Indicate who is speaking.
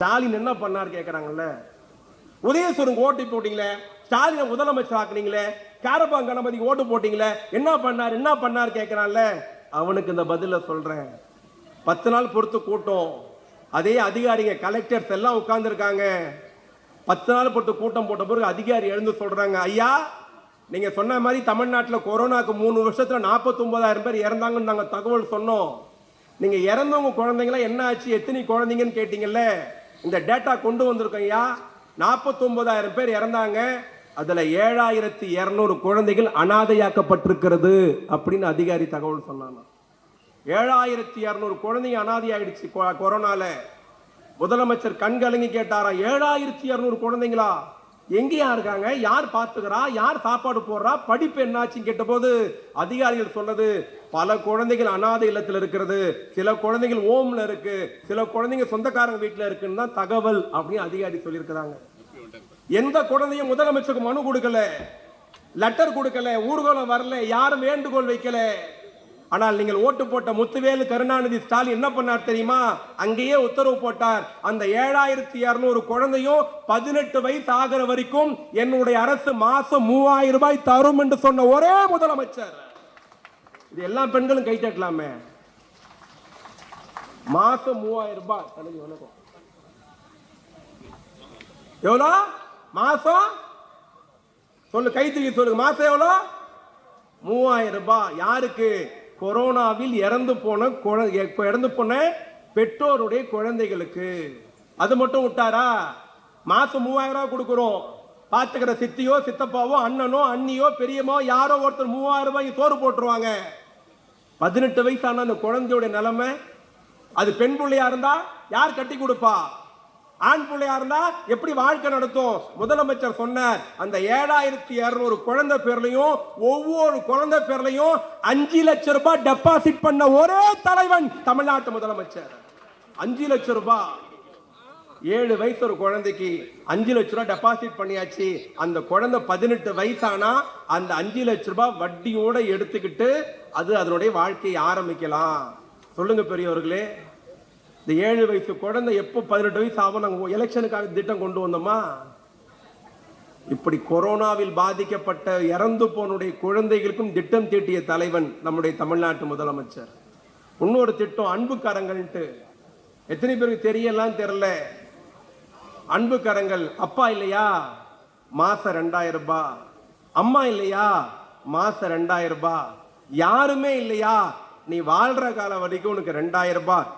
Speaker 1: ஸ்டாலின் என்ன பண்ணார் கேட்கறாங்கல்ல. உதயசூரன் ஓட்டு போட்டீங்களே, ஸ்டாலினை முதலமைச்சர் ஆக்குனீங்களே, காரப்பாங்க கணபதிக்கு ஓட்டு போட்டீங்களே, என்ன பண்ணார் கேட்கறான்ல. அவனுக்கு இந்த பதில சொல்றேன். 10 நாள் பொறுத்து கூட்டம், அதே அதிகாரிங்க கலெக்டர்ஸ் எல்லாம் உட்கார்ந்து இருக்காங்க. 10 நாள் பொறுத்து கூட்டம் போட்ட பிறகு அதிகாரி எழுந்து சொல்றாங்க, ஐயா நீங்க சொன்ன மாதிரி தமிழ்நாட்டில் கொரோனாக்கு 3 வருஷத்துல 49,000 பேர் இறந்தாங்கன்னு நாங்க தகவல் சொன்னோம். நீங்க இறந்தவங்க குழந்தைங்களா என்ன ஆச்சு, எத்தனை குழந்தைங்கன்னு கேட்டீங்கல்ல. இந்த டேட்டா கொண்டு வந்திருக்கோம் ஐயா. 49,000 பேர் இறந்தாங்க. அதுல 7,200 குழந்தைகள் அனாதையாக்கப்பட்டிருக்கிறது அப்படின்னு அதிகாரி தகவல் சொன்னாங்க. 7,200 குழந்தைங்க அனாதையாயிடுச்சு கொரோனால. முதலமைச்சர் கண்கலங்கி கேட்டாரா, 7,200 குழந்தைங்களா, எங்கேயா இருக்காங்க, யார் பார்த்துக்கிறா, யார் சாப்பாடு போடுறா, படிப்பு என்னாச்சுன்னு கேட்டபோது அதிகாரிகள் சொன்னது, பல குழந்தைகள் அனாதை இல்லத்தில் இருக்கிறது, சில குழந்தைகள் ஓம்ல இருக்கு, சில குழந்தைங்க சொந்தக்காரங்க வீட்டில் இருக்குன்னு தான் தகவல் அப்படின்னு அதிகாரி சொல்லியிருக்கிறாங்க. எந்த குழந்தையும் முதலமைச்சருக்கு மனு கொடுக்கல, லெட்டர் கொடுக்கல, ஊர்வலம் வரல, யாரும் வேண்டுகோள் வைக்கல. ஆனால் நீங்கள் ஓட்டு போட்ட முத்துவேலு கருணாநிதி ஸ்டாலின் என்ன பண்ணார் தெரியுமா, அங்கேயே உத்தரவு போட்டார். அந்த 7,200 குழந்தையும் 18 வயசு ஆகிற வரைக்கும் என்னுடைய அரசு மாசம் 3,000 ரூபாய் தரும் என்று சொன்ன ஒரே முதலமைச்சர். இது எல்லா பெண்களும் கை தட்டலாமே. மாசம் 3,000 ரூபாய். எவ்வளோ மாசம் சொல்லு, கை தூக்கி சொல்லுங்க. மாசம் எவ்வளோ? 3,000 ரூபாய். யாருக்கு? கொரோனாவில் இறந்து போன பெற்றோருடைய குழந்தைகளுக்கு. அது மட்டும் விட்டாரா? மாசம் 3,000 ரூபாய் கொடுக்கிறோம். பாத்துக்கிற சித்தியோ சித்தப்பாவோ அண்ணனோ அண்ணியோ பெரியமோ யாரோ ஒருத்தர் 3,000 ரூபாய்க்கு சோறு போட்டுருவாங்க. 18 வயசான அந்த குழந்தையோட நிலைமை, அது பெண் பிள்ளையா இருந்தா யார் கட்டி கொடுப்பா? ஆண் பிள்ளையா இருந்தா எப்படி வாழ்க்கை நடத்தும்? முதலமைச்சர் சொன்னார், அந்த 7,200 குழந்தை பேர்லையும் ஒவ்வொரு குழந்தை பேர்லையும் 5 லட்சம் ரூபாய் டெபாசிட் பண்ண ஒரே தலைவன் தமிழ்நாட்டு முதலமைச்சர். 5 லட்சம் ரூபாய். 7 வயசு ஒரு குழந்தைக்கு 5 லட்சம் ரூபாய் டெபாசிட் பண்ணியாச்சு. அந்த குழந்தை 18 வயசானா அந்த 5 லட்சம் ரூபாய் வட்டியோட எடுத்துக்கிட்டு அது அதனுடைய வாழ்க்கையை ஆரம்பிக்கலாம். சொல்லுங்க பெரியவர்களே, இந்த 7 வயசு குழந்தை எப்போ 18 வயசு ஆகும்? நாங்கள் எலெக்ஷனுக்காக திட்டம் கொண்டு வந்தோமா? இப்படி கொரோனாவில் பாதிக்கப்பட்ட இறந்து போனுடைய குழந்தைகளுக்கும் திட்டம் தீட்டிய தலைவன் நம்முடைய தமிழ்நாட்டு முதலமைச்சர். இன்னொரு திட்டம் அன்பு கரங்கள்ட்டு, எத்தனை பேருக்கு தெரியலாம் தெரியல. அன்பு கரங்கள். அப்பா இல்லையா, மாசம் 2,000 ரூபாய். அம்மா இல்லையா, மாசம் 2,000 ரூபாய். யாருமே இல்லையா, நீ வாழ்ற காலம் வரைக்கும் உனக்கு 2,000 ரூபாய்.